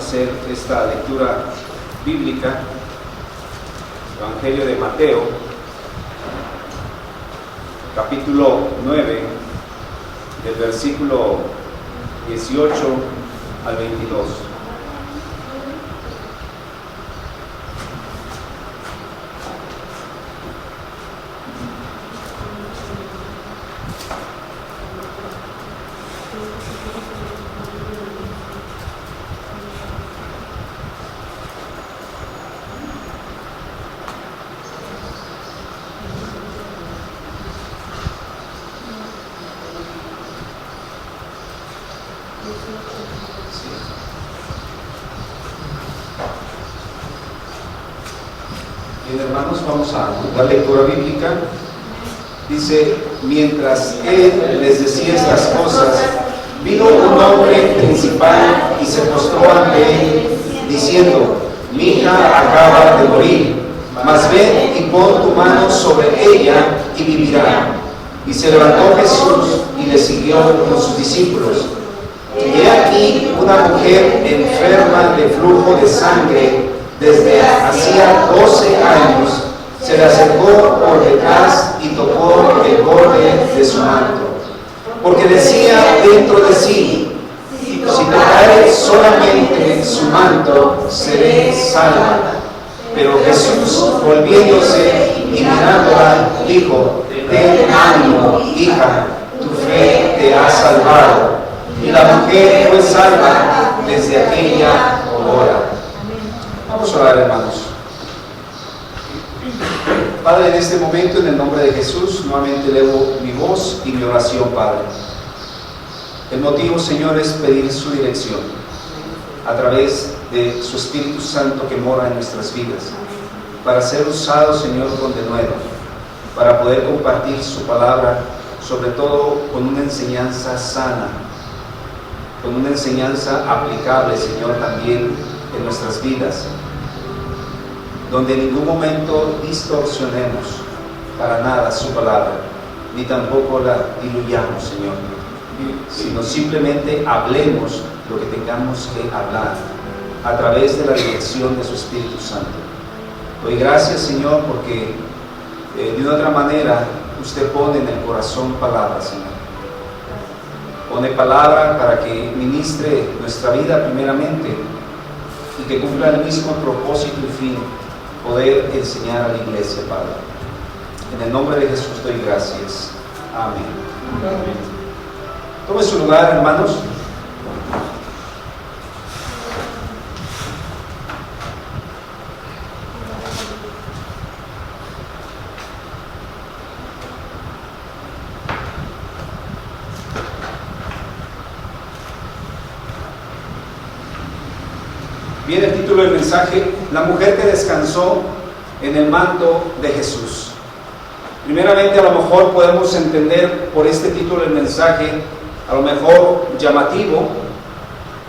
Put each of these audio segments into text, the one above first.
hacer esta lectura bíblica, Evangelio de Mateo, capítulo 9, del versículo 18 al 22. Bien, hermanos, vamos a la lectura bíblica. Dice: mientras él les decía estas cosas, vino un hombre principal y se postró ante él, diciendo: mi hija acaba de morir, mas ven y pon tu mano sobre ella y vivirá. Y se levantó Jesús y le siguió con sus discípulos. Y he aquí una mujer enferma de flujo de sangre desde hacía 12 años, se le acercó por detrás y tocó el borde de su manto, porque decía dentro de sí: si tocare solamente su manto, seré salva. Pero Jesús, volviéndose y mirándola, dijo: ten ánimo, hija, tu fe te ha salvado. Y la mujer fue salva desde aquella hora. Vamos a orar, hermanos. Padre, en este momento, en el nombre de Jesús, nuevamente elevo mi voz y mi oración, Padre. El motivo, Señor, es pedir su dirección a través de su Espíritu Santo que mora en nuestras vidas, para ser usado, Señor, con denuedo, para poder compartir su palabra, sobre todo con una enseñanza sana, con una enseñanza aplicable, Señor, también en nuestras vidas, donde en ningún momento distorsionemos para nada su palabra, ni tampoco la diluyamos, Señor, sino simplemente hablemos lo que tengamos que hablar a través de la dirección de su Espíritu Santo. Doy gracias, Señor, porque de una otra manera usted pone en el corazón palabra, Señor. Pone palabra para que ministre nuestra vida primeramente y que cumpla el mismo propósito y fin, poder enseñar a la iglesia, Padre. En el nombre de Jesús doy gracias. Amén. Amén. Tome su lugar, hermanos. Viene el título del mensaje: la mujer que descansó en el manto de Jesús. Primeramente, a lo mejor podemos entender por este título del mensaje, a lo mejor llamativo,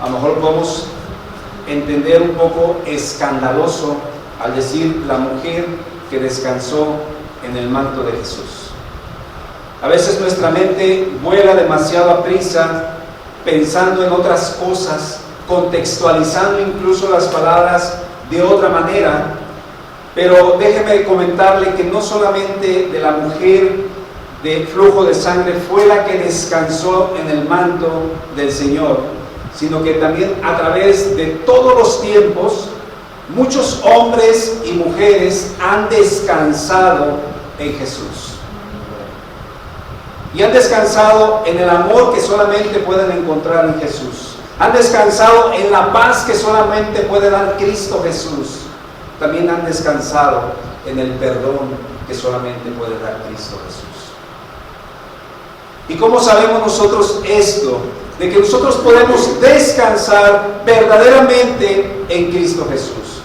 a lo mejor podemos entender un poco escandaloso al decir la mujer que descansó en el manto de Jesús. A veces nuestra mente vuela demasiado a prisa pensando en otras cosas, contextualizando incluso las palabras de otra manera, pero déjeme comentarle que no solamente de la mujer de flujo de sangre fue la que descansó en el manto del Señor, sino que también a través de todos los tiempos muchos hombres y mujeres han descansado en Jesús y han descansado en el amor que solamente pueden encontrar en Jesús. Han descansado en la paz que solamente puede dar Cristo Jesús. También han descansado en el perdón que solamente puede dar Cristo Jesús. ¿Y cómo sabemos nosotros esto? De que nosotros podemos descansar verdaderamente en Cristo Jesús.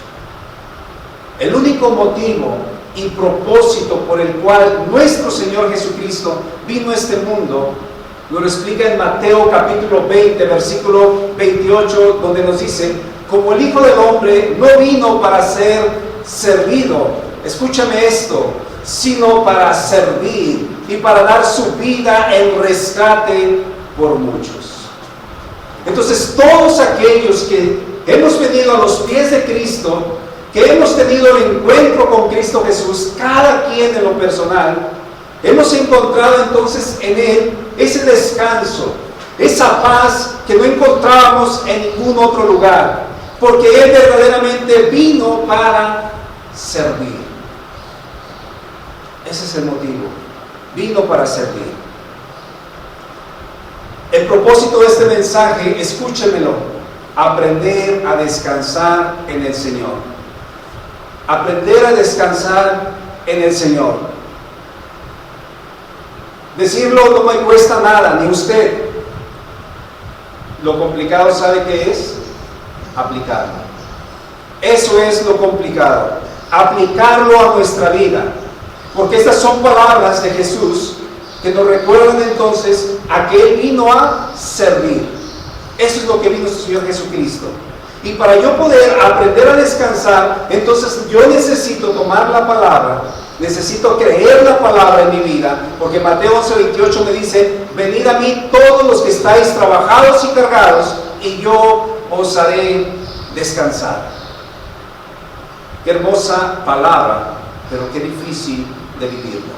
El único motivo y propósito por el cual nuestro Señor Jesucristo vino a este mundo nos lo explica en Mateo capítulo 20, versículo 28, donde nos dice: como el Hijo del Hombre no vino para ser servido, escúchame esto, sino para servir y para dar su vida en rescate por muchos. Entonces todos aquellos que hemos venido a los pies de Cristo, que hemos tenido el encuentro con Cristo Jesús, cada quien en lo personal, hemos encontrado entonces en Él ese descanso, esa paz que no encontrábamos en ningún otro lugar, porque Él verdaderamente vino para servir. Ese es el motivo, vino para servir. El propósito de este mensaje, escúchemelo, aprender a descansar en el Señor. Aprender a descansar en el Señor. Decirlo no me cuesta nada, ni usted. Lo complicado, ¿sabe qué es? Aplicarlo. Eso es lo complicado. Aplicarlo a nuestra vida. Porque estas son palabras de Jesús que nos recuerdan entonces a que Él vino a servir. Eso es lo que vino nuestro Señor Jesucristo. Y para yo poder aprender a descansar, entonces yo necesito tomar la palabra, necesito creer la palabra en mi vida, porque Mateo 11:28 me dice: venid a mí todos los que estáis trabajados y cargados, y yo os haré descansar. Qué hermosa palabra, pero qué difícil de vivirla.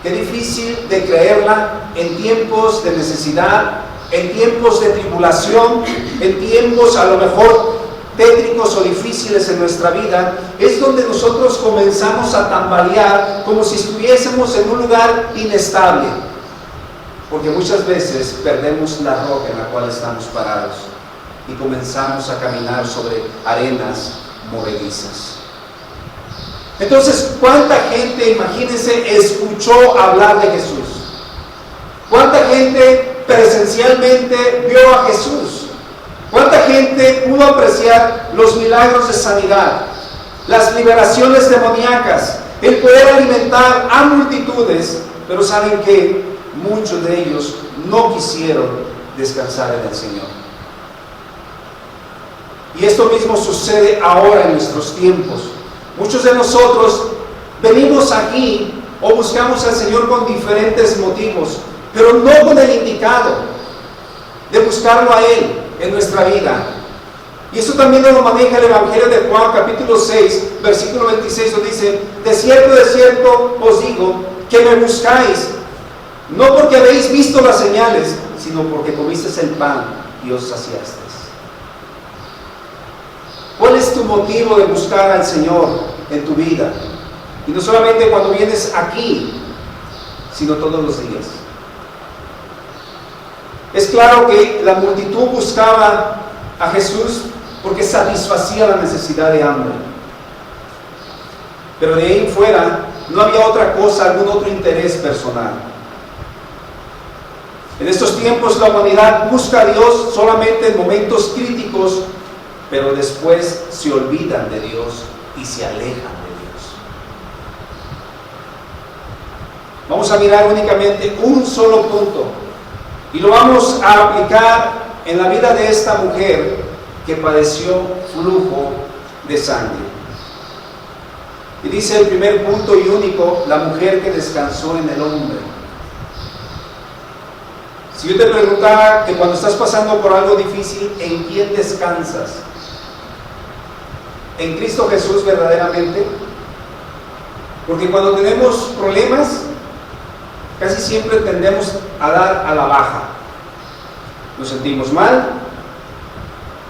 Qué difícil de creerla en tiempos de necesidad, en tiempos de tribulación, en tiempos a lo mejor tétricos o difíciles en nuestra vida. Es donde nosotros comenzamos a tambalear como si estuviésemos en un lugar inestable, porque muchas veces perdemos la roca en la cual estamos parados y comenzamos a caminar sobre arenas movedizas. Entonces, ¿cuánta gente, imagínense, escuchó hablar de Jesús? ¿Cuánta gente presencialmente vio a Jesús? ¿Cuánta gente pudo apreciar los milagros de sanidad, las liberaciones demoníacas, el poder alimentar a multitudes? Pero ¿saben qué? Muchos de ellos no quisieron descansar en el Señor. Y esto mismo sucede ahora en nuestros tiempos. Muchos de nosotros venimos aquí o buscamos al Señor con diferentes motivos, pero no con el indicado de buscarlo a Él en nuestra vida. Y eso también lo maneja el Evangelio de Juan, capítulo 6, versículo 26, donde dice: de cierto os digo, que me buscáis, no porque habéis visto las señales, sino porque comisteis el pan y os saciasteis. ¿Cuál es tu motivo de buscar al Señor en tu vida? Y no solamente cuando vienes aquí, sino todos los días. Es claro que la multitud buscaba a Jesús porque satisfacía la necesidad de hambre. Pero de ahí en fuera no había otra cosa, algún otro interés personal. En estos tiempos la humanidad busca a Dios solamente en momentos críticos, pero después se olvidan de Dios y se alejan de Dios. Vamos a mirar únicamente un solo punto y lo vamos a aplicar en la vida de esta mujer que padeció flujo de sangre. Y dice el primer punto y único: la mujer que descansó en el hombre. Si yo te preguntara que cuando estás pasando por algo difícil, ¿en quién descansas? ¿En Cristo Jesús verdaderamente? Porque cuando tenemos problemas, casi siempre tendemos a dar a la baja. Nos sentimos mal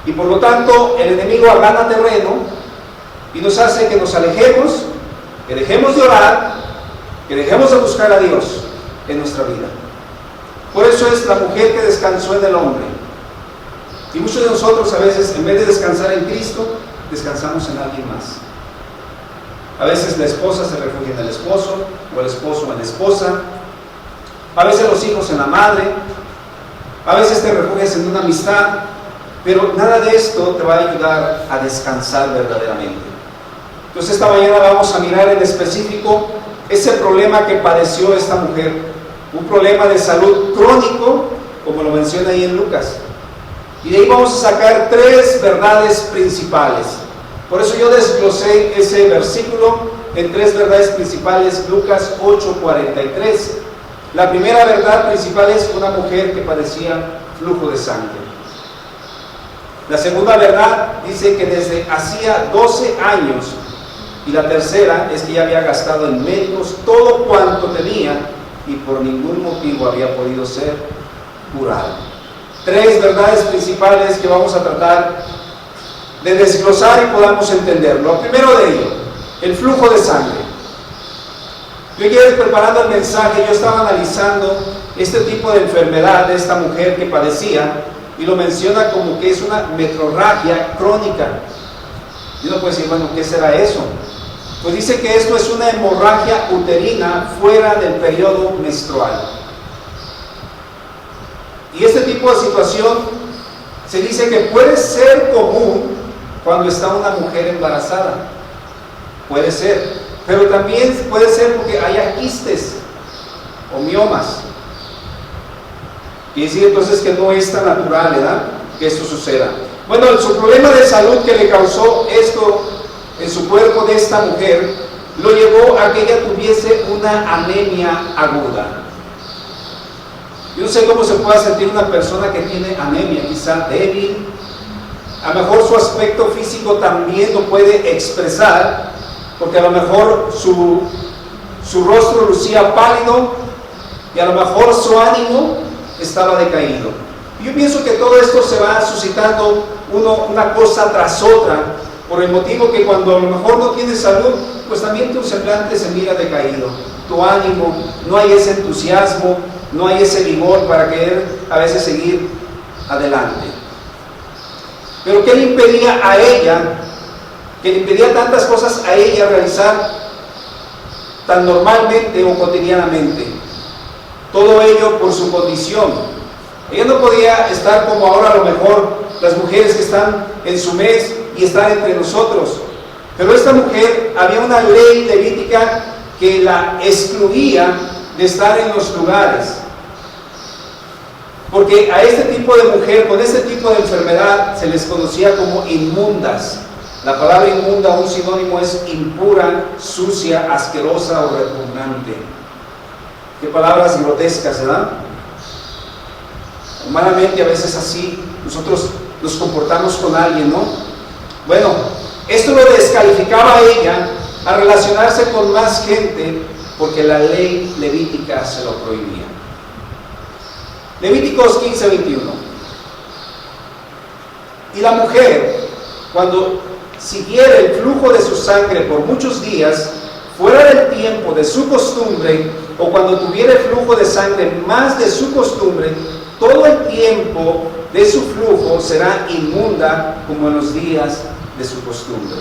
y por lo tanto el enemigo gana terreno y nos hace que nos alejemos, que dejemos de orar, que dejemos de buscar a Dios en nuestra vida. Por eso es la mujer que descansó en el hombre. Y muchos de nosotros a veces, en vez de descansar en Cristo, descansamos en alguien más. A veces la esposa se refugia en el esposo, o el esposo en la esposa. A veces los hijos en la madre. A veces te refugias en una amistad. Pero nada de esto te va a ayudar a descansar verdaderamente. Entonces esta mañana vamos a mirar en específico ese problema que padeció esta mujer. Un problema de salud crónico, como lo menciona ahí en Lucas. Y de ahí vamos a sacar 3 verdades principales. Por eso yo desglosé ese versículo en 3 verdades principales, Lucas 8:43. La primera verdad principal es una mujer que padecía flujo de sangre. La segunda verdad dice que desde hacía 12 años, y la tercera es que ya había gastado en médicos todo cuanto tenía y por ningún motivo había podido ser curado. Tres verdades principales que vamos a tratar de desglosar y podamos entenderlo. Lo primero de ello, el flujo de sangre. Yo ayer preparando el mensaje, yo estaba analizando este tipo de enfermedad de esta mujer que padecía y lo menciona como que es una metrorragia crónica. Y uno puede decir, bueno, ¿qué será eso? Pues dice que esto es una hemorragia uterina fuera del periodo menstrual. Y este tipo de situación se dice que puede ser común cuando está una mujer embarazada. Puede ser. Pero también puede ser porque haya quistes o miomas. Quiere decir entonces que no es tan natural, ¿verdad?, que esto suceda. Bueno, su problema de salud que le causó esto en su cuerpo de esta mujer lo llevó a que ella tuviese una anemia aguda. Yo no sé cómo se pueda sentir una persona que tiene anemia, quizá débil. A lo mejor su aspecto físico también lo puede expresar, porque a lo mejor su rostro lucía pálido y a lo mejor su ánimo estaba decaído. Y yo pienso que todo esto se va suscitando una cosa tras otra, por el motivo que cuando a lo mejor no tienes salud, pues también tu semblante se mira decaído, tu ánimo, no hay ese entusiasmo, no hay ese vigor para querer a veces seguir adelante. Pero ¿qué le impedía a ella, que le impedía tantas cosas a ella realizar tan normalmente o cotidianamente? Todo ello por su condición. Ella no podía estar como ahora a lo mejor las mujeres que están en su mes y están entre nosotros. Pero esta mujer, había una ley levítica que la excluía de estar en los lugares. Porque a este tipo de mujer, con este tipo de enfermedad, se les conocía como inmundas. La palabra inmunda, un sinónimo, es impura, sucia, asquerosa o repugnante. Qué palabras grotescas, ¿verdad? Humanamente a veces así nosotros nos comportamos con alguien, ¿no? Bueno, esto lo descalificaba a ella a relacionarse con más gente porque la ley levítica se lo prohibía. Levíticos 15:21. Y la mujer, cuando siguiera el flujo de su sangre por muchos días, fuera del tiempo de su costumbre, o cuando tuviera el flujo de sangre más de su costumbre, todo el tiempo de su flujo será inmunda como en los días de su costumbre.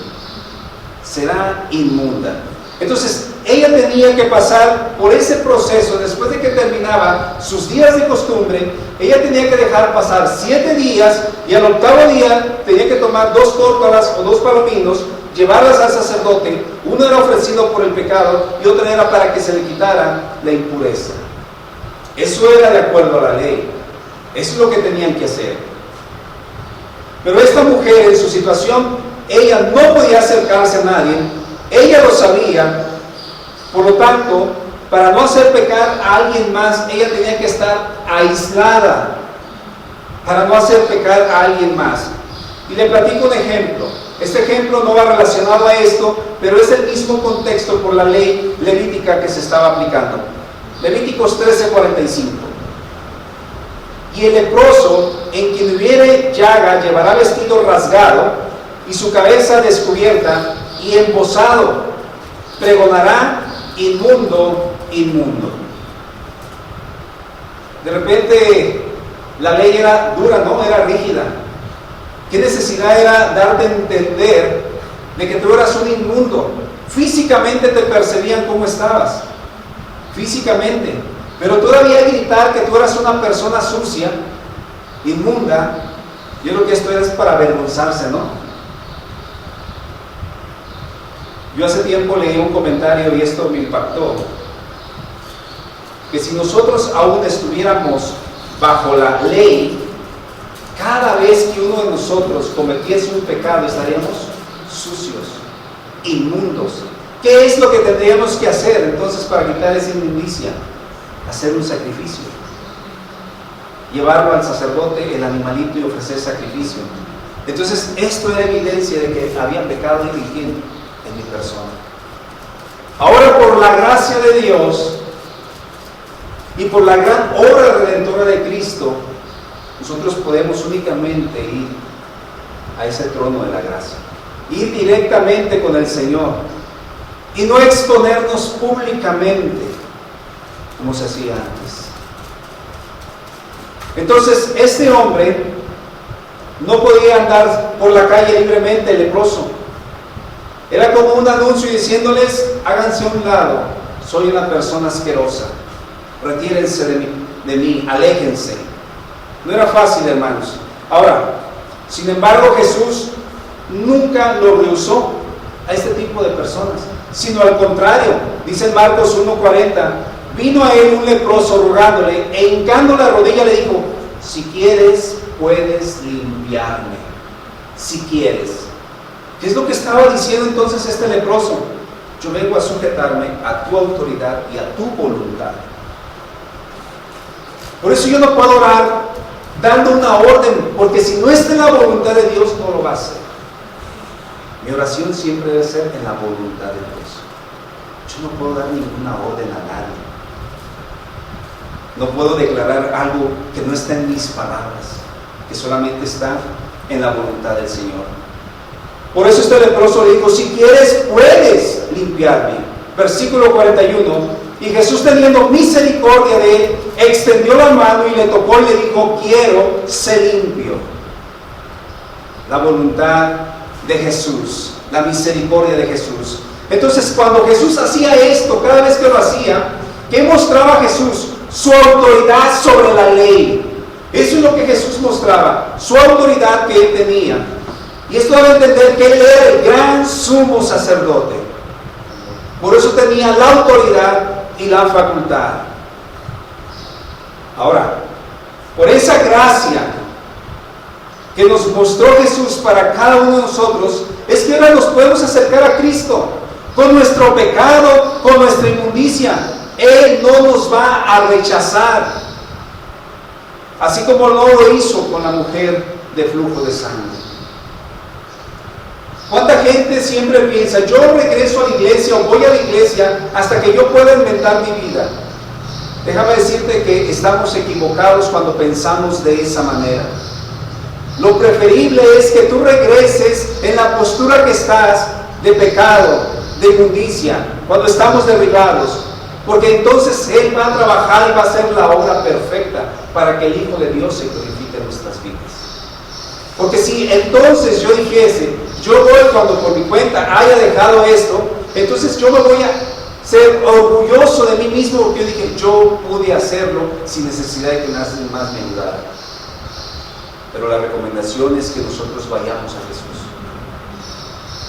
Será inmunda. Entonces, ella tenía que pasar por ese proceso. Después de que terminaba sus días de costumbre, ella tenía que dejar pasar 7 días y al 8º día tenía que tomar 2 tórtolas o 2 palominos, llevarlas al sacerdote. Uno era ofrecido por el pecado y otro era para que se le quitara la impureza. Eso era de acuerdo a la ley. Eso es lo que tenían que hacer. Pero esta mujer, en su situación, ella no podía acercarse a nadie. Ella lo sabía. Por lo tanto, para no hacer pecar a alguien más, ella tenía que estar aislada para no hacer pecar a alguien más. Y le platico un ejemplo. Este ejemplo no va relacionado a esto, pero es el mismo contexto por la ley levítica que se estaba aplicando. Levíticos 13:45. Y el leproso, en quien hubiere llaga, llevará vestido rasgado y su cabeza descubierta y embozado, pregonará: inmundo, inmundo. De repente la ley era dura, ¿no? Era rígida. ¿Qué necesidad era darte a entender de que tú eras un inmundo? Físicamente te percibían cómo estabas, físicamente, pero todavía gritar que tú eras una persona sucia, inmunda. Yo creo que esto es para avergonzarse, ¿no? Yo hace tiempo leí un comentario y esto me impactó, que si nosotros aún estuviéramos bajo la ley, cada vez que uno de nosotros cometiese un pecado estaríamos sucios, inmundos. ¿Qué es lo que tendríamos que hacer entonces para quitar esa inmundicia? Hacer un sacrificio, llevarlo al sacerdote, el animalito, y ofrecer sacrificio. Entonces, esto era evidencia de que había pecado en mi persona. Ahora, por la gracia de Dios y por la gran obra redentora de Cristo, nosotros podemos únicamente ir a ese trono de la gracia, ir directamente con el Señor y no exponernos públicamente como se hacía antes. Entonces, este hombre no podía andar por la calle libremente leproso. Era como un anuncio diciéndoles: háganse a un lado, soy una persona asquerosa, retírense de mí, aléjense. No era fácil, hermanos. Ahora, sin embargo, Jesús nunca lo rehusó a este tipo de personas, sino al contrario. Dice en Marcos 1:40, vino a él un leproso rogándole, e hincando la rodilla le dijo: si quieres, puedes limpiarme. Si quieres. ¿Qué es lo que estaba diciendo entonces este leproso? Yo vengo a sujetarme a tu autoridad y a tu voluntad. Por eso yo no puedo orar dando una orden, porque si no está en la voluntad de Dios, no lo va a hacer. Mi oración siempre debe ser en la voluntad de Dios. Yo no puedo dar ninguna orden a nadie. No puedo declarar algo que no está en mis palabras, que solamente está en la voluntad del Señor. Por eso este leproso le dijo: si quieres, puedes limpiarme. Versículo 41. Y Jesús, teniendo misericordia de él, extendió la mano y le tocó y le dijo: quiero, sé limpio. La voluntad de Jesús, la misericordia de Jesús. Entonces, cuando Jesús hacía esto, cada vez que lo hacía, ¿qué mostraba Jesús? Su autoridad sobre la ley. Eso es lo que Jesús mostraba, su autoridad que él tenía. Y esto debe entender que él era el gran sumo sacerdote. Por eso tenía la autoridad y la facultad. Ahora, por esa gracia que nos mostró Jesús para cada uno de nosotros, es que ahora nos podemos acercar a Cristo con nuestro pecado, con nuestra inmundicia. Él no nos va a rechazar, así como no lo hizo con la mujer de flujo de sangre. ¿Cuánta gente siempre piensa: yo regreso a la iglesia o voy a la iglesia hasta que yo pueda inventar mi vida? Déjame decirte que estamos equivocados cuando pensamos de esa manera. Lo preferible es que tú regreses en la postura que estás de pecado, de inmundicia, cuando estamos derribados, porque entonces Él va a trabajar y va a hacer la obra perfecta para que el Hijo de Dios se glorifique en nuestras vidas. Porque si entonces yo dijese: yo voy cuando por mi cuenta haya dejado esto, entonces yo me voy a ser orgulloso de mí mismo, porque yo dije: yo pude hacerlo sin necesidad de que nadie más me ayudara. Pero la recomendación es que nosotros vayamos a Jesús.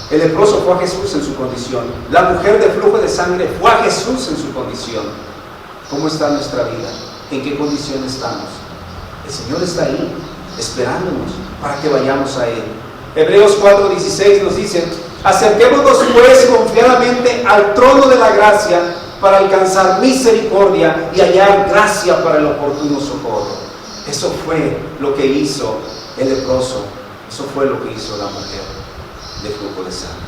El leproso fue a Jesús en su condición. La mujer de flujo de sangre fue a Jesús en su condición. ¿Cómo está nuestra vida? ¿En qué condición estamos? El Señor está ahí, esperándonos para que vayamos a Él. Hebreos 4:16 nos dice: acerquémonos pues confiadamente al trono de la gracia para alcanzar misericordia y hallar gracia para el oportuno socorro. Eso fue lo que hizo el leproso. Eso fue lo que hizo la mujer de flujo de sangre.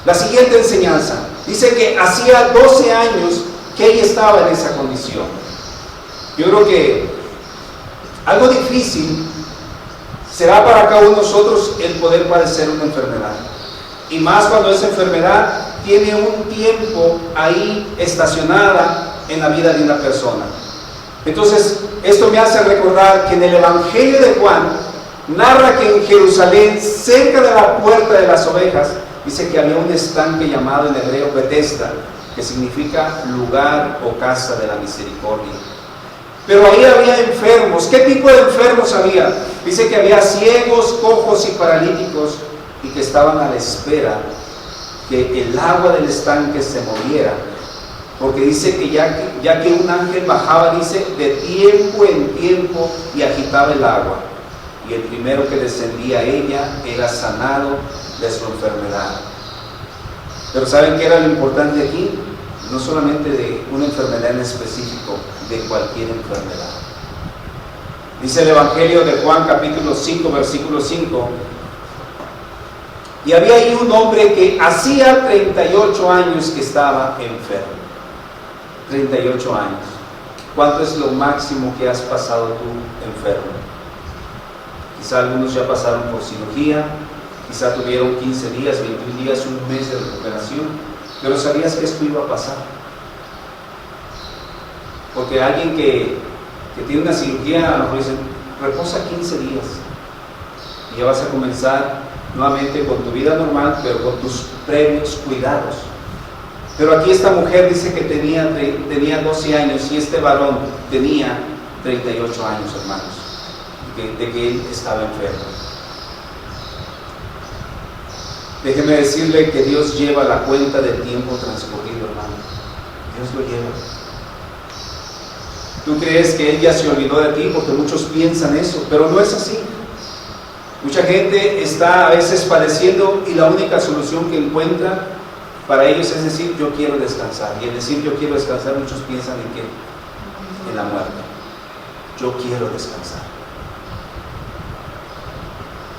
La siguiente enseñanza dice que hacía 12 años que ella estaba en esa condición. Yo creo que algo difícil será para cada uno de nosotros el poder padecer una enfermedad, y más cuando esa enfermedad tiene un tiempo ahí estacionada en la vida de una persona. Entonces, esto me hace recordar que en el Evangelio de Juan narra que en Jerusalén, cerca de la puerta de las ovejas, dice que había un estanque llamado en hebreo Betesda, que significa lugar o casa de la misericordia. Pero ahí había enfermos. ¿Qué tipo de enfermos había? Dice que había ciegos, cojos y paralíticos, y que estaban a la espera que el agua del estanque se moviera, porque dice que ya que un ángel bajaba, dice, de tiempo en tiempo y agitaba el agua, y el primero que descendía a ella era sanado de su enfermedad. Pero ¿saben qué era lo importante aquí? No solamente de una enfermedad en específico, de cualquier enfermedad. Dice el Evangelio de Juan capítulo 5, versículo 5, Y había ahí un hombre que hacía 38 años que estaba enfermo. 38 años. ¿Cuánto es lo máximo que has pasado tú enfermo? Quizá algunos ya pasaron por cirugía, quizá tuvieron 15 días, 21 días, un mes de recuperación, pero sabías que esto iba a pasar. Porque alguien que tiene una cirugía, a lo mejor dicen, reposa 15 días y ya vas a comenzar nuevamente con tu vida normal, pero con tus previos cuidados. Pero aquí esta mujer dice que tenía 12 años y este varón tenía 38 años, hermanos, de que él estaba enfermo. Déjeme decirle que Dios lleva la cuenta del tiempo transcurrido, hermano. Dios lo lleva. Tú crees que Él ya se olvidó de ti, porque muchos piensan eso, pero no es así. Mucha gente está a veces padeciendo y la única solución que encuentra para ellos es decir, yo quiero descansar. Y el decir yo quiero descansar, muchos piensan en qué, en la muerte. Yo quiero descansar.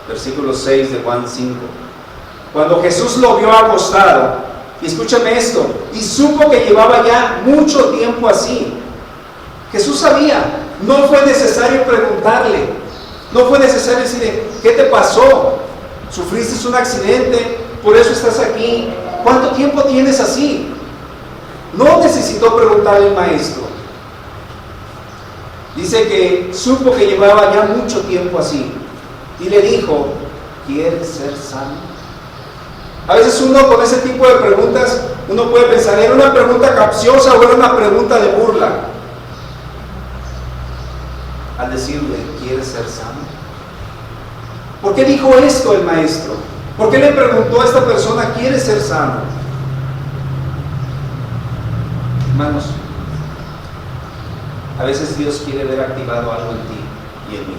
Versículo 6 de Juan 5. Cuando Jesús lo vio acostado, y escúchame esto, y supo que llevaba ya mucho tiempo así. Jesús sabía, no fue necesario preguntarle, no fue necesario decirle, ¿qué te pasó? ¿Sufriste un accidente? ¿Por eso estás aquí? ¿Cuánto tiempo tienes así? No necesitó preguntarle al maestro. Dice que supo que llevaba ya mucho tiempo así y le dijo, ¿quieres ser sano? A veces uno con ese tipo de preguntas, uno puede pensar, ¿era una pregunta capciosa o era una pregunta de burla? Al decirle, ¿quieres ser sano? ¿Por qué dijo esto el maestro? ¿Por qué le preguntó a esta persona, ¿quieres ser sano? Hermanos, a veces Dios quiere ver activado algo en ti y en mí.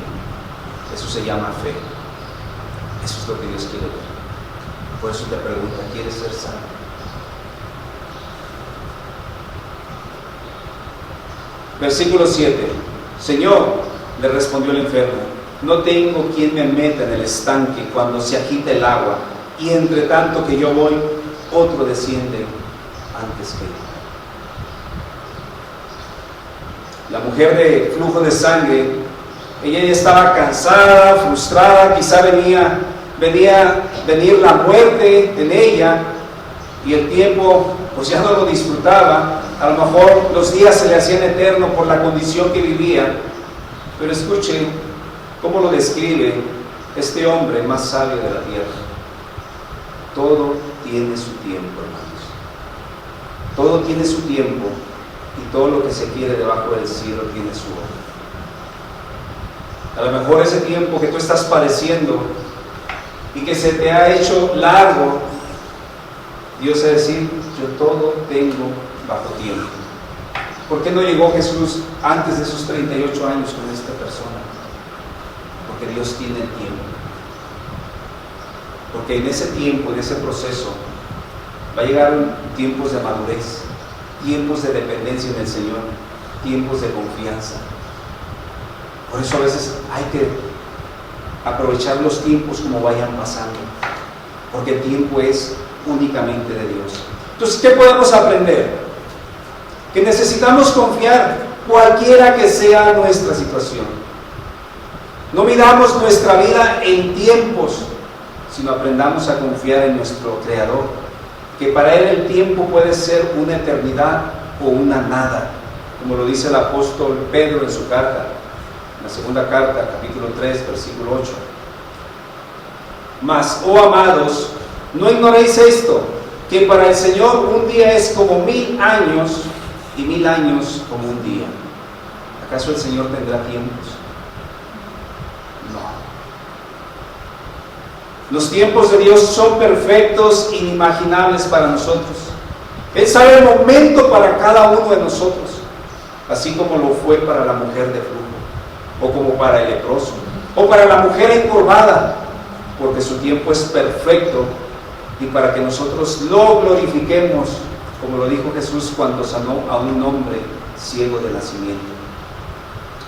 Eso se llama fe. Eso es lo que Dios quiere ver. Por eso te pregunta, ¿quieres ser sano? Versículo 7. Señor, le respondió el enfermo, no tengo quien me meta en el estanque cuando se agita el agua, y entre tanto que yo voy, otro desciende antes que yo. La mujer de flujo de sangre, ella ya estaba cansada, frustrada, quizá venía venir la muerte en ella, y el tiempo pues ya no lo disfrutaba. A lo mejor los días se le hacían eternos por la condición que vivía. Pero escuchen cómo lo describe este hombre más sabio de la tierra. Todo tiene su tiempo, hermanos. Todo tiene su tiempo, y todo lo que se quiere debajo del cielo tiene su hora. A lo mejor ese tiempo que tú estás padeciendo y que se te ha hecho largo, Dios es decir, yo todo tengo bajo tiempo. ¿Por qué no llegó Jesús antes de sus 38 años con esta persona? Porque Dios tiene el tiempo. Porque en ese tiempo, en ese proceso, va a llegar tiempos de madurez, tiempos de dependencia en el Señor, tiempos de confianza. Por eso a veces hay que aprovechar los tiempos como vayan pasando, porque el tiempo es únicamente de Dios. Entonces, ¿qué podemos aprender? Que necesitamos confiar cualquiera que sea nuestra situación. No midamos nuestra vida en tiempos, sino aprendamos a confiar en nuestro Creador, que para Él el tiempo puede ser una eternidad o una nada, como lo dice el apóstol Pedro en su carta, en la segunda carta, capítulo 3, versículo 8. Mas, oh amados, no ignoréis esto, que para el Señor un día es como 1000 años, y 1000 años como un día. ¿Acaso el Señor tendrá tiempos? No. Los tiempos de Dios son perfectos, inimaginables para nosotros. Él sabe el momento para cada uno de nosotros, así como lo fue para la mujer de flujo, o como para el leproso, o para la mujer encorvada, porque su tiempo es perfecto, y para que nosotros lo glorifiquemos, como lo dijo Jesús cuando sanó a un hombre ciego de nacimiento,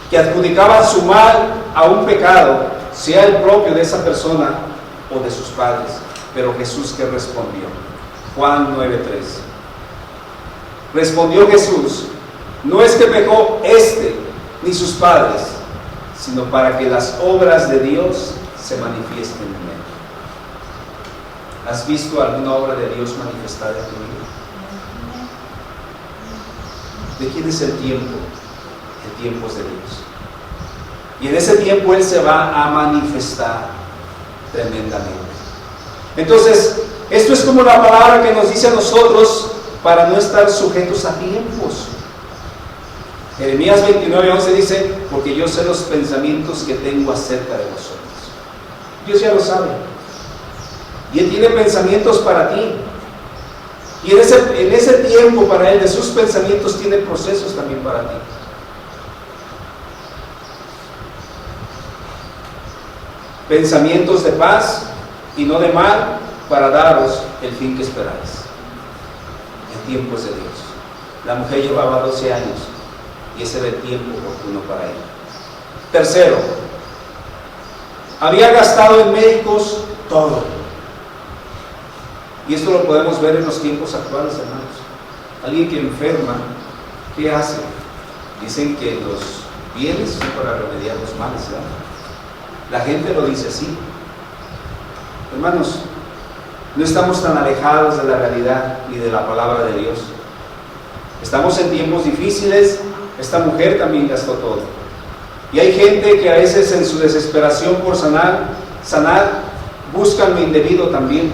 que adjudicaba su mal a un pecado, sea el propio de esa persona o de sus padres. Pero Jesús, ¿qué respondió? Juan 9:3. Respondió Jesús: no es que pecó ni sus padres, sino para que las obras de Dios se manifiesten en él. ¿Has visto alguna obra de Dios manifestada en tu vida? ¿De quién es el tiempo? El tiempo es de Dios. Y en ese tiempo Él se va a manifestar tremendamente. Entonces, esto es como la palabra que nos dice a nosotros para no estar sujetos a tiempos. Jeremías 29:11 dice: porque yo sé los pensamientos que tengo acerca de vosotros. Dios ya lo sabe. Y Él tiene pensamientos para ti. Y en ese tiempo para Él, de sus pensamientos, tiene procesos también para ti. Pensamientos de paz y no de mal, para daros el fin que esperáis. El tiempo es de Dios. La mujer llevaba 12 años y ese era el tiempo oportuno para ella. Tercero, había gastado en médicos todo. Y esto lo podemos ver en los tiempos actuales, hermanos. Alguien que enferma, ¿qué hace? Dicen que los bienes son para remediar los males, ¿verdad? La gente lo dice así. Hermanos, no estamos tan alejados de la realidad ni de la palabra de Dios. Estamos en tiempos difíciles. Esta mujer también gastó todo. Y hay gente que a veces en su desesperación por sanar, buscan lo indebido también.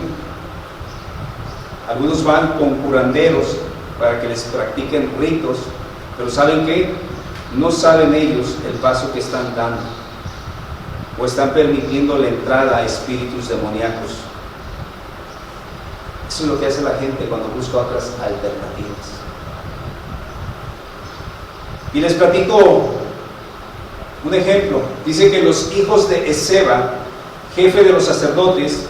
Algunos van con curanderos para que les practiquen ritos, pero ¿saben qué? No saben ellos el paso que están dando, o están permitiendo la entrada a espíritus demoníacos. Eso es lo que hace la gente cuando busca otras alternativas. Y les platico un ejemplo. Dice que los hijos de Esceva, jefe de los sacerdotes,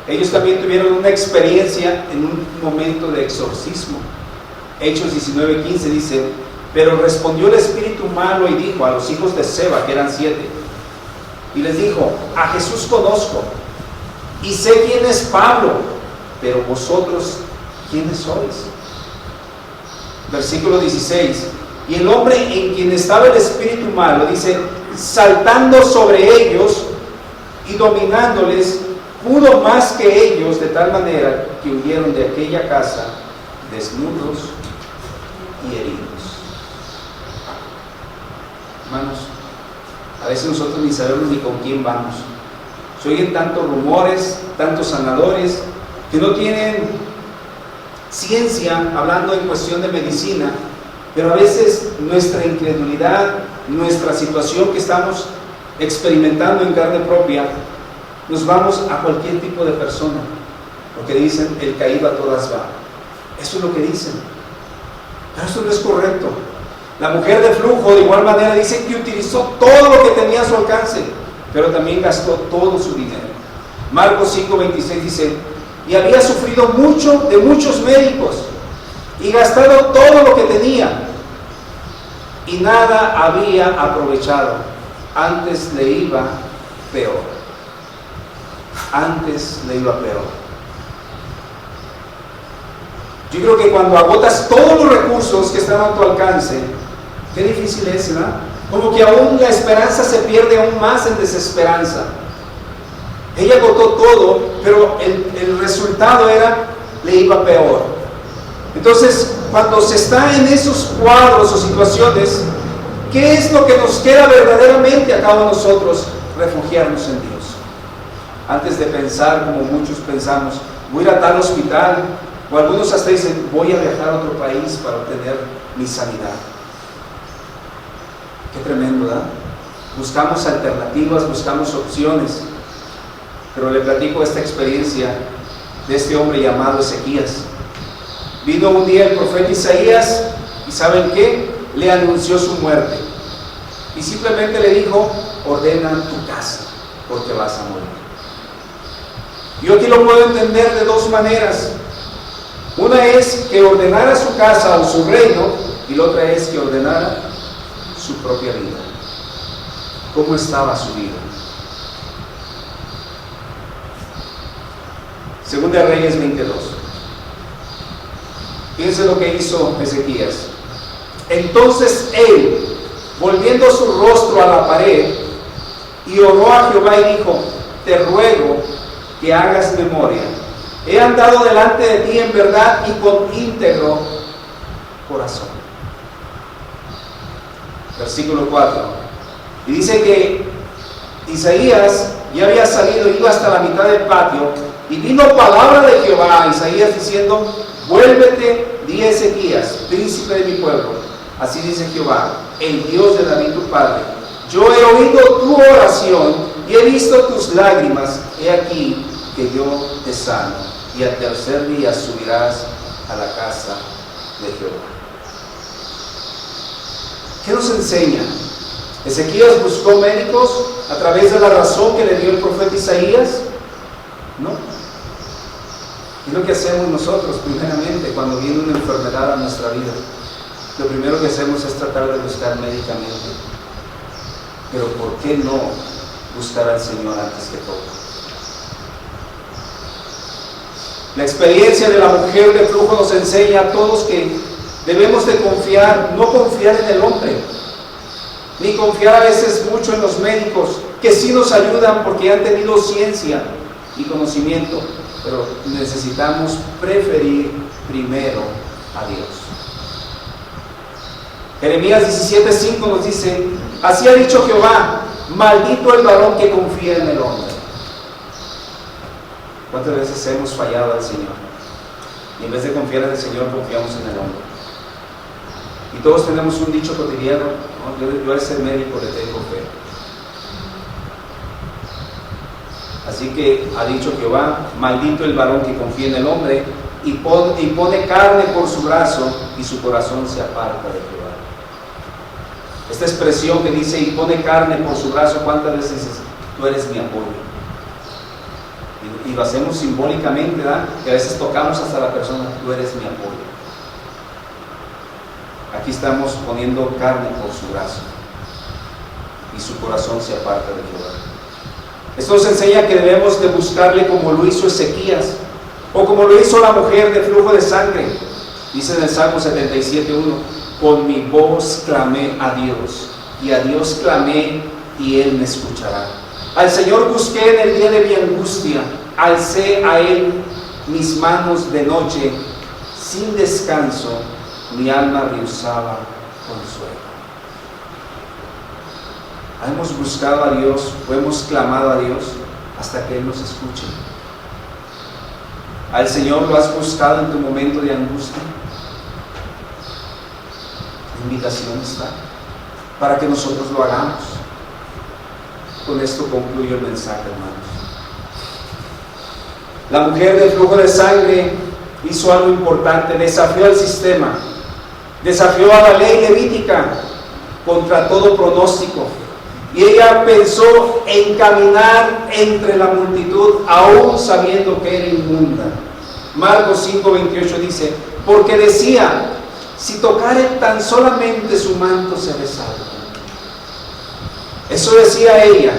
ellos también tuvieron una experiencia en un momento de exorcismo. Hechos 19:15 dice: pero respondió el espíritu malo y dijo a los hijos de Esceva, que eran 7, y les dijo: a Jesús conozco y sé quién es Pablo, pero vosotros, ¿quiénes sois? Versículo 16: y el hombre en quien estaba el espíritu malo, dice, saltando sobre ellos y dominándoles, pudo más que ellos, de tal manera que huyeron de aquella casa desnudos y heridos. Hermanos, a veces nosotros ni sabemos ni con quién vamos. Se oyen tantos rumores, tantos sanadores que no tienen ciencia, hablando en cuestión de medicina, pero a veces nuestra incredulidad, nuestra situación que estamos experimentando en carne propia, nos vamos a cualquier tipo de persona, porque dicen: el caído a todas va. Eso es lo que dicen, pero eso no es correcto. La mujer de flujo, de igual manera, dice que utilizó todo lo que tenía a su alcance, pero también gastó todo su dinero. Marcos 5:26 dice: y había sufrido mucho de muchos médicos y gastado todo lo que tenía, y nada había aprovechado. Antes le iba peor. Antes le iba peor. Yo creo que cuando agotas todos los recursos que están a tu alcance, qué difícil es, ¿verdad? Como que aún la esperanza se pierde aún más en desesperanza. Ella agotó todo, pero el resultado era, le iba peor. Entonces, cuando se está en esos cuadros o situaciones, ¿qué es lo que nos queda verdaderamente a cada uno de nosotros? Refugiarnos en Dios. Antes de pensar, como muchos pensamos, voy a ir a tal hospital, o algunos hasta dicen, voy a viajar a otro país para obtener mi sanidad. Qué tremendo, ¿verdad? Buscamos alternativas, buscamos opciones. Pero le platico esta experiencia de este hombre llamado Ezequías. Vino un día el profeta Isaías y ¿saben qué? Le anunció su muerte. Y simplemente le dijo: ordena tu casa, porque vas a morir. Yo aquí lo puedo entender de dos maneras. Una es que ordenara su casa o su reino, y la otra es que ordenara su propia vida. ¿Cómo estaba su vida? Segunda de Reyes 22. Fíjense lo que hizo Ezequías. Entonces él, volviendo su rostro a la pared, y oró a Jehová y dijo: te ruego que hagas memoria. He andado delante de ti en verdad y con íntegro corazón. Versículo 4. Y dice que Isaías ya había salido, iba hasta la mitad del patio, y vino palabra de Jehová a Isaías diciendo: vuélvete, di a Ezequías, príncipe de mi pueblo. Así dice Jehová, el Dios de David tu padre: yo he oído tu oración y he visto tus lágrimas. He aquí que yo te sano, y al tercer día subirás a la casa de Jehová. ¿Qué nos enseña? Ezequías buscó médicos a través de la razón que le dio el profeta Isaías. No. Es lo que hacemos nosotros primeramente cuando viene una enfermedad a nuestra vida. Lo primero que hacemos es tratar de buscar médicamente. Pero ¿por qué no buscar al Señor antes que todo? La experiencia de la mujer de flujo nos enseña a todos que debemos de confiar, no confiar en el hombre, ni confiar a veces mucho en los médicos, que sí nos ayudan porque han tenido ciencia y conocimiento, pero necesitamos preferir primero a Dios. Jeremías 17:5 nos dice: así ha dicho Jehová, maldito el varón que confía en el hombre. ¿Cuántas veces hemos fallado al Señor? Y en vez de confiar en el Señor, confiamos en el hombre. Y todos tenemos un dicho cotidiano: ¿no? Yo a ese médico le tengo fe. Así que ha dicho Jehová, maldito el varón que confía en el hombre y pone carne por su brazo, y su corazón se aparta de Jehová. Esta expresión que dice y pone carne por su brazo, ¿cuántas veces dices: tú eres mi apoyo? Y lo hacemos simbólicamente, ¿verdad? Que a veces tocamos hasta la persona: tú eres mi apoyo. Aquí estamos poniendo carne por su brazo y su corazón se aparta de Jehová. Esto nos enseña que debemos de buscarle como lo hizo Ezequías, o como lo hizo la mujer de flujo de sangre. Dice en el Salmo 77:1: con mi voz clamé a Dios, y a Dios clamé, y Él me escuchará. Al Señor busqué en el día de mi angustia, alcé a Él mis manos de noche, sin descanso, mi alma rehusaba consuelo. Hemos buscado a Dios, o hemos clamado a Dios hasta que Él nos escuche. ¿Al Señor lo has buscado en tu momento de angustia? La invitación está para que nosotros lo hagamos. Con esto concluyo el mensaje, hermanos. La mujer del flujo de sangre hizo algo importante: desafió al sistema, desafió a la ley levítica contra todo pronóstico. Y ella pensó en caminar entre la multitud, aún sabiendo que era inmunda. Marcos 5:28 dice: porque decía, si tocare tan solamente su manto seré salvo. Eso decía ella.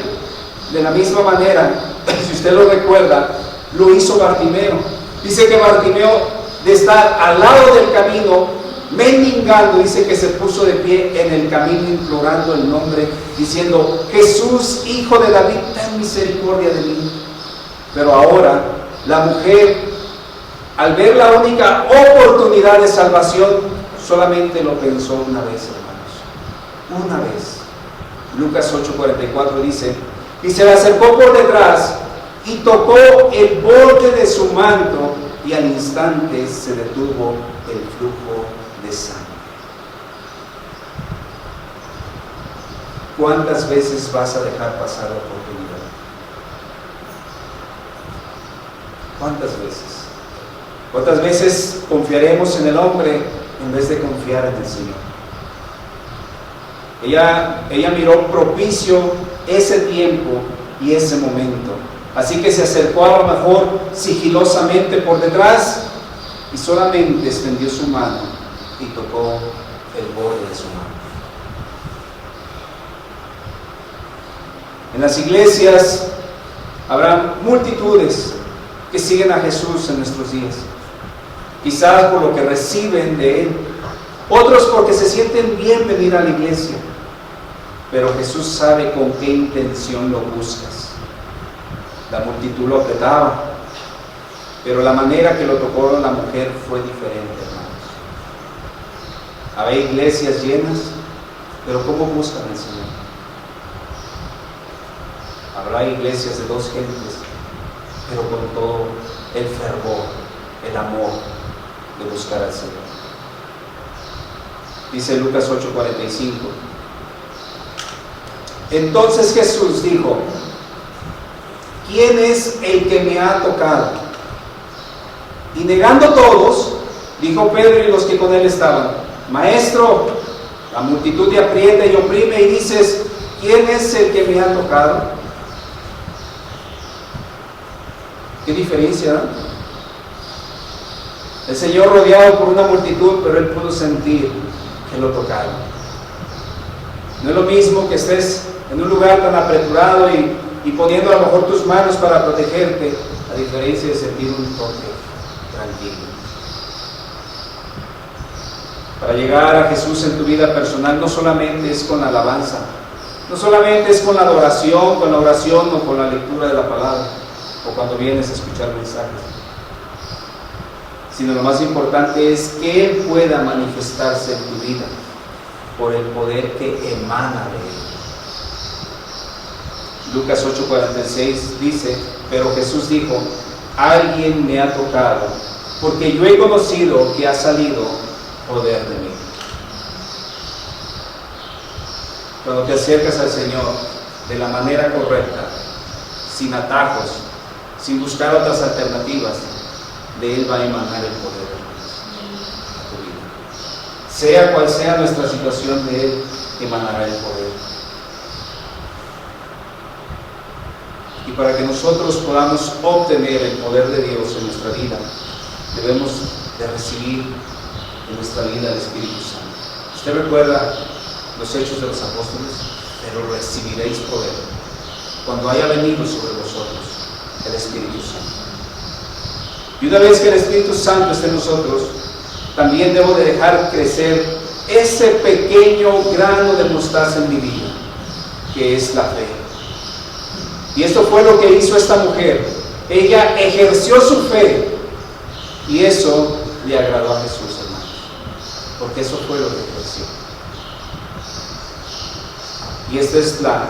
De la misma manera, si usted lo recuerda, lo hizo Bartimeo. Dice que Bartimeo, de estar al lado del camino, mendigando, dice que se puso de pie en el camino implorando el nombre, diciendo: Jesús, hijo de David, ten misericordia de mí. Pero ahora la mujer, al ver la única oportunidad de salvación, solamente lo pensó una vez, hermanos, una vez. Lucas 8:44 dice: y se le acercó por detrás y tocó el borde de su manto, y al instante se detuvo el flujo de sangre. ¿Cuántas veces vas a dejar pasar la oportunidad? ¿Cuántas veces? ¿Cuántas veces confiaremos en el hombre en vez de confiar en el Señor? Ella miró propicio ese tiempo y ese momento. Así que se acercó a lo mejor sigilosamente por detrás y solamente extendió su mano y tocó el borde de su mano. En las iglesias habrá multitudes que siguen a Jesús en nuestros días. Quizás por lo que reciben de Él, otros porque se sienten bien venir a la iglesia, pero Jesús sabe con qué intención lo buscas. La multitud lo apretaba, pero la manera que lo tocó la mujer fue diferente, hermanos. Había iglesias llenas, pero ¿cómo buscan al Señor? Habrá iglesias de dos gentes, pero con todo el fervor, el amor de buscar al Señor. Dice Lucas 8:45. Entonces Jesús dijo: ¿quién es el que me ha tocado? Y negando todos, dijo Pedro y los que con él estaban: Maestro, la multitud te aprieta y oprime y dices: ¿quién es el que me ha tocado? ¿Qué diferencia, no? El Señor rodeado por una multitud, pero Él pudo sentir que lo tocaron. No es lo mismo que estés en un lugar tan apresurado y poniendo a lo mejor tus manos para protegerte, a diferencia de sentir un toque tranquilo. Para llegar a Jesús en tu vida personal no solamente es con la alabanza, no solamente es con la adoración, con la oración o con la lectura de la palabra, o cuando vienes a escuchar mensajes, sino lo más importante es que Él pueda manifestarse en tu vida por el poder que emana de Él. Lucas 8:46 dice: pero Jesús dijo: alguien me ha tocado, porque yo he conocido que ha salido poder de mí. Cuando te acercas al Señor de la manera correcta, sin atajos, sin buscar otras alternativas, de Él va a emanar el poder a tu vida. Sea cual sea nuestra situación, de Él emanará el poder. Y para que nosotros podamos obtener el poder de Dios en nuestra vida, debemos de recibir en nuestra vida el Espíritu Santo. Usted recuerda los Hechos de los Apóstoles: pero recibiréis poder cuando haya venido sobre vosotros el Espíritu Santo. Y una vez que el Espíritu Santo esté en nosotros, también debo de dejar crecer ese pequeño grano de mostaza en mi vida, que es la fe. Y esto fue lo que hizo esta mujer. Ella ejerció su fe, y eso le agradó a Jesús, hermanos, porque eso fue lo que ejerció. Y esta es la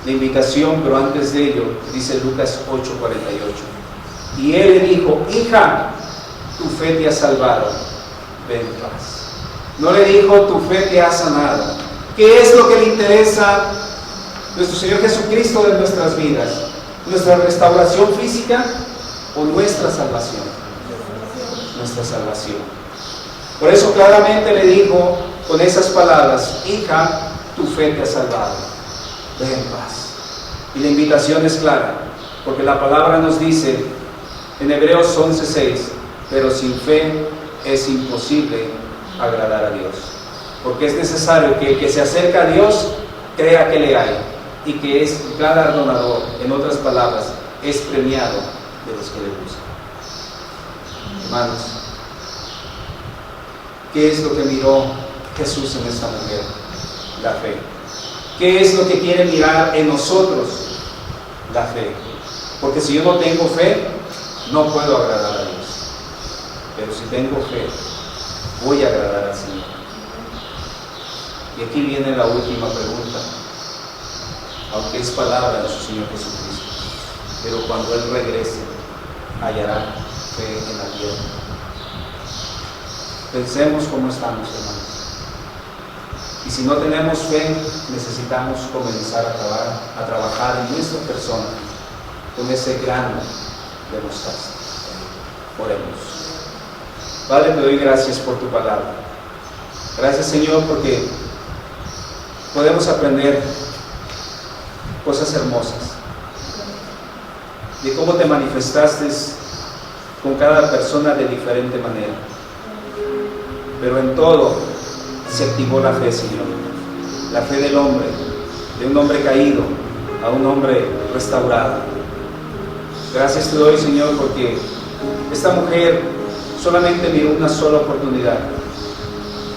invitación, pero antes de ello, dice Lucas 8:48. Y Él le dijo: hija, tu fe te ha salvado, ven en paz. No le dijo: tu fe te ha sanado. ¿Qué es lo que le interesa nuestro Señor Jesucristo de nuestras vidas? ¿Nuestra restauración física o nuestra salvación? Nuestra salvación. Por eso claramente le dijo con esas palabras: hija, tu fe te ha salvado, ven en paz. Y la invitación es clara, porque la palabra nos dice en Hebreos 11:6: pero sin fe es imposible agradar a Dios, porque es necesario que el que se acerca a Dios crea que le hay y que es galardonador, en otras palabras, es premiado de los que le buscan. Hermanos, ¿qué es lo que miró Jesús en esta mujer? La fe. ¿Qué es lo que quiere mirar en nosotros? La fe. Porque si yo no tengo fe, no puedo agradar a Dios. Pero si tengo fe, voy a agradar al Señor. Y aquí viene la última pregunta, aunque es palabra de nuestro Señor Jesucristo: pero cuando Él regrese, hallará fe en la tierra. Pensemos cómo estamos, hermanos. Y si no tenemos fe, necesitamos comenzar a trabajar en nuestra persona con ese grano de mostaza. Oremos. Padre, te doy gracias por tu palabra. Gracias, Señor, porque podemos aprender cosas hermosas de cómo te manifestaste con cada persona de diferente manera. Pero en todo se activó la fe, Señor. La fe del hombre, de un hombre caído a un hombre restaurado. Gracias te doy, Señor, porque esta mujer solamente miró una sola oportunidad.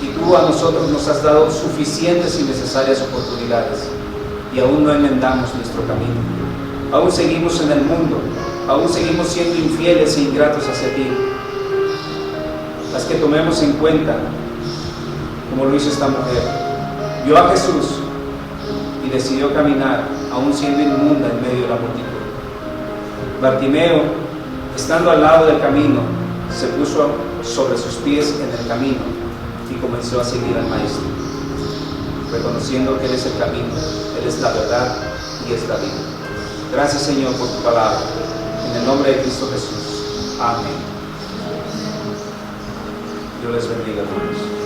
Y tú a nosotros nos has dado suficientes y necesarias oportunidades. Y aún no enmendamos nuestro camino. Aún seguimos en el mundo. Aún seguimos siendo infieles e ingratos hacia ti. Las que tomemos en cuenta, como lo hizo esta mujer. Vio a Jesús y decidió caminar, aún siendo inmunda en medio de la multitud. Bartimeo, estando al lado del camino, se puso sobre sus pies en el camino y comenzó a seguir al Maestro, reconociendo que Él es el camino, Él es la verdad y es la vida. Gracias, Señor, por tu palabra. En el nombre de Cristo Jesús. Amén. Dios les bendiga, hermanos.